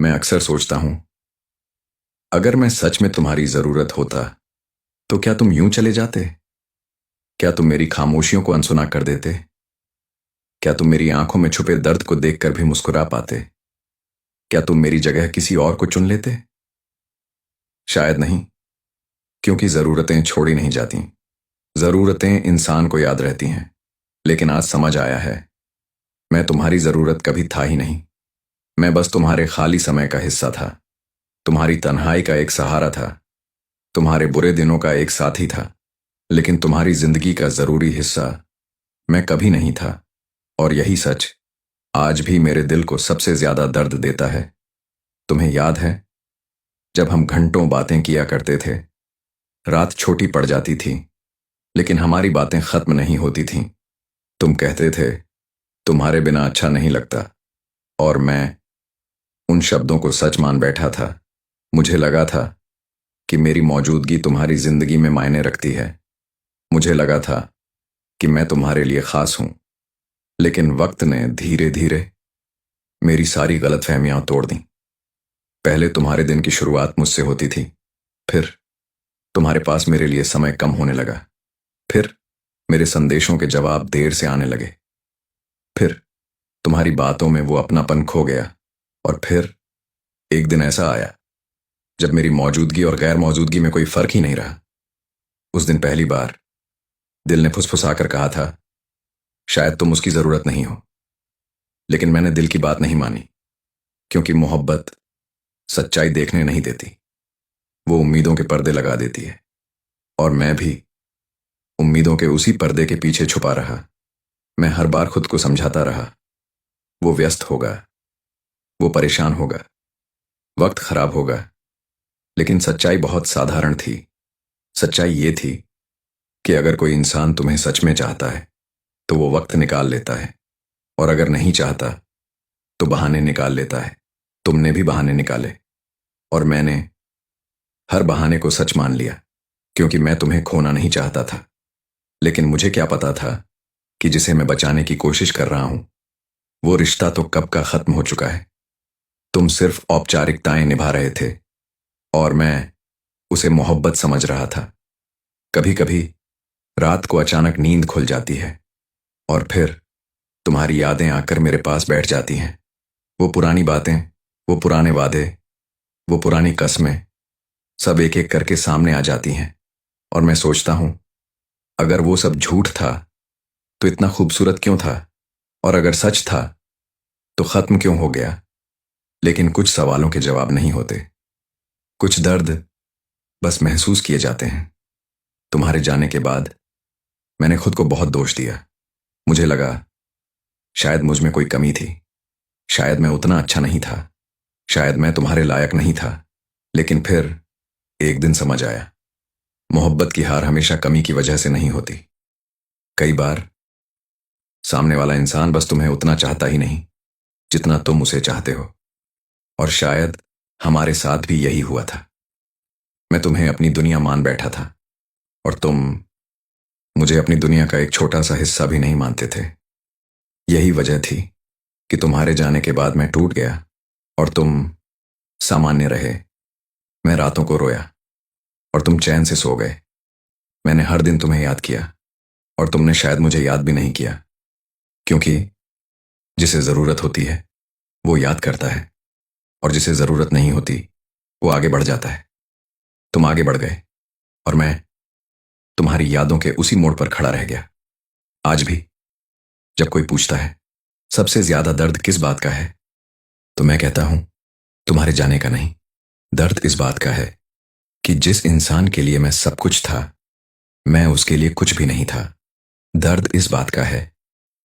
मैं अक्सर सोचता हूं, अगर मैं सच में तुम्हारी जरूरत होता तो क्या तुम यूं चले जाते? क्या तुम मेरी खामोशियों को अनसुना कर देते? क्या तुम मेरी आंखों में छुपे दर्द को देखकर भी मुस्कुरा पाते? क्या तुम मेरी जगह किसी और को चुन लेते? शायद नहीं, क्योंकि जरूरतें छोड़ी नहीं जाती। जरूरतें इंसान को याद रहती हैं। लेकिन आज समझ आया है, मैं तुम्हारी जरूरत कभी था ही नहीं। मैं बस तुम्हारे खाली समय का हिस्सा था, तुम्हारी तन्हाई का एक सहारा था, तुम्हारे बुरे दिनों का एक साथी था। लेकिन तुम्हारी जिंदगी का जरूरी हिस्सा मैं कभी नहीं था। और यही सच आज भी मेरे दिल को सबसे ज्यादा दर्द देता है। तुम्हें याद है, जब हम घंटों बातें किया करते थे, रात छोटी पड़ जाती थी, लेकिन हमारी बातें खत्म नहीं होती थीं। तुम कहते थे, तुम्हारे बिना अच्छा नहीं लगता, और मैं उन शब्दों को सच मान बैठा था। मुझे लगा था कि मेरी मौजूदगी तुम्हारी जिंदगी में मायने रखती है। मुझे लगा था कि मैं तुम्हारे लिए खास हूं। लेकिन वक्त ने धीरे धीरे मेरी सारी गलतफहमियां तोड़ दी। पहले तुम्हारे दिन की शुरुआत मुझसे होती थी, फिर तुम्हारे पास मेरे लिए समय कम होने लगा, फिर मेरे संदेशों के जवाब देर से आने लगे, फिर तुम्हारी बातों में वो अपनापन खो गया, और फिर एक दिन ऐसा आया जब मेरी मौजूदगी और गैर मौजूदगी में कोई फर्क ही नहीं रहा। उस दिन पहली बार दिल ने फुसफुसाकर कहा था, शायद तुम उसकी जरूरत नहीं हो। लेकिन मैंने दिल की बात नहीं मानी, क्योंकि मोहब्बत सच्चाई देखने नहीं देती, वो उम्मीदों के पर्दे लगा देती है। और मैं भी उम्मीदों के उसी पर्दे के पीछे छुपा रहा। मैं हर बार खुद को समझाता रहा, वो व्यस्त होगा, वो परेशान होगा, वक्त खराब होगा। लेकिन सच्चाई बहुत साधारण थी। सच्चाई ये थी कि अगर कोई इंसान तुम्हें सच में चाहता है तो वो वक्त निकाल लेता है, और अगर नहीं चाहता तो बहाने निकाल लेता है। तुमने भी बहाने निकाले, और मैंने हर बहाने को सच मान लिया, क्योंकि मैं तुम्हें खोना नहीं चाहता था। लेकिन मुझे क्या पता था कि जिसे मैं बचाने की कोशिश कर रहा हूं, वो रिश्ता तो कब का खत्म हो चुका है। तुम सिर्फ औपचारिकताएं निभा रहे थे, और मैं उसे मोहब्बत समझ रहा था। कभी कभी रात को अचानक नींद खुल जाती है, और फिर तुम्हारी यादें आकर मेरे पास बैठ जाती हैं। वो पुरानी बातें, वो पुराने वादे, वो पुरानी कस्में, सब एक एक करके सामने आ जाती हैं। और मैं सोचता हूं, अगर वो सब झूठ था तो इतना खूबसूरत क्यों था? और अगर सच था तो खत्म क्यों हो गया? लेकिन कुछ सवालों के जवाब नहीं होते, कुछ दर्द बस महसूस किए जाते हैं। तुम्हारे जाने के बाद मैंने खुद को बहुत दोष दिया। मुझे लगा शायद मुझ में कोई कमी थी, शायद मैं उतना अच्छा नहीं था, शायद मैं तुम्हारे लायक नहीं था। लेकिन फिर एक दिन समझ आया, मोहब्बत की हार हमेशा कमी की वजह से नहीं होती। कई बार सामने वाला इंसान बस तुम्हें उतना चाहता ही नहीं जितना तुम उसे चाहते हो। और शायद हमारे साथ भी यही हुआ था। मैं तुम्हें अपनी दुनिया मान बैठा था, और तुम मुझे अपनी दुनिया का एक छोटा सा हिस्सा भी नहीं मानते थे। यही वजह थी कि तुम्हारे जाने के बाद मैं टूट गया, और तुम सामान्य रहे। मैं रातों को रोया, और तुम चैन से सो गए। मैंने हर दिन तुम्हें याद किया, और तुमने शायद मुझे याद भी नहीं किया, क्योंकि जिसे जरूरत होती है वो याद करता है, और जिसे जरूरत नहीं होती वो आगे बढ़ जाता है। तुम आगे बढ़ गए, और मैं तुम्हारी यादों के उसी मोड़ पर खड़ा रह गया। आज भी जब कोई पूछता है सबसे ज्यादा दर्द किस बात का है, तो मैं कहता हूं, तुम्हारे जाने का नहीं। दर्द इस बात का है कि जिस इंसान के लिए मैं सब कुछ था, मैं उसके लिए कुछ भी नहीं था। दर्द इस बात का है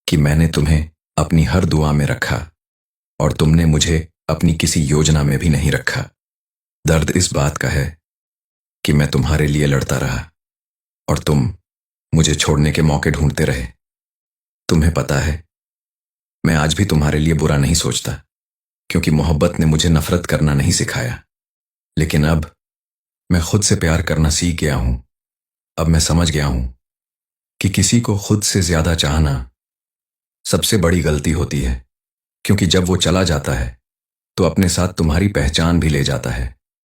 कि मैंने तुम्हें अपनी हर दुआ में रखा, और तुमने मुझे अपनी किसी योजना में भी नहीं रखा। दर्द इस बात का है कि मैं तुम्हारे लिए लड़ता रहा, और तुम मुझे छोड़ने के मौके ढूंढते रहे। तुम्हें पता है, मैं आज भी तुम्हारे लिए बुरा नहीं सोचता, क्योंकि मोहब्बत ने मुझे नफरत करना नहीं सिखाया। लेकिन अब मैं खुद से प्यार करना सीख गया हूं। अब मैं समझ गया हूं कि किसी को खुद से ज्यादा चाहना सबसे बड़ी गलती होती है, क्योंकि जब वो चला जाता है तो अपने साथ तुम्हारी पहचान भी ले जाता है।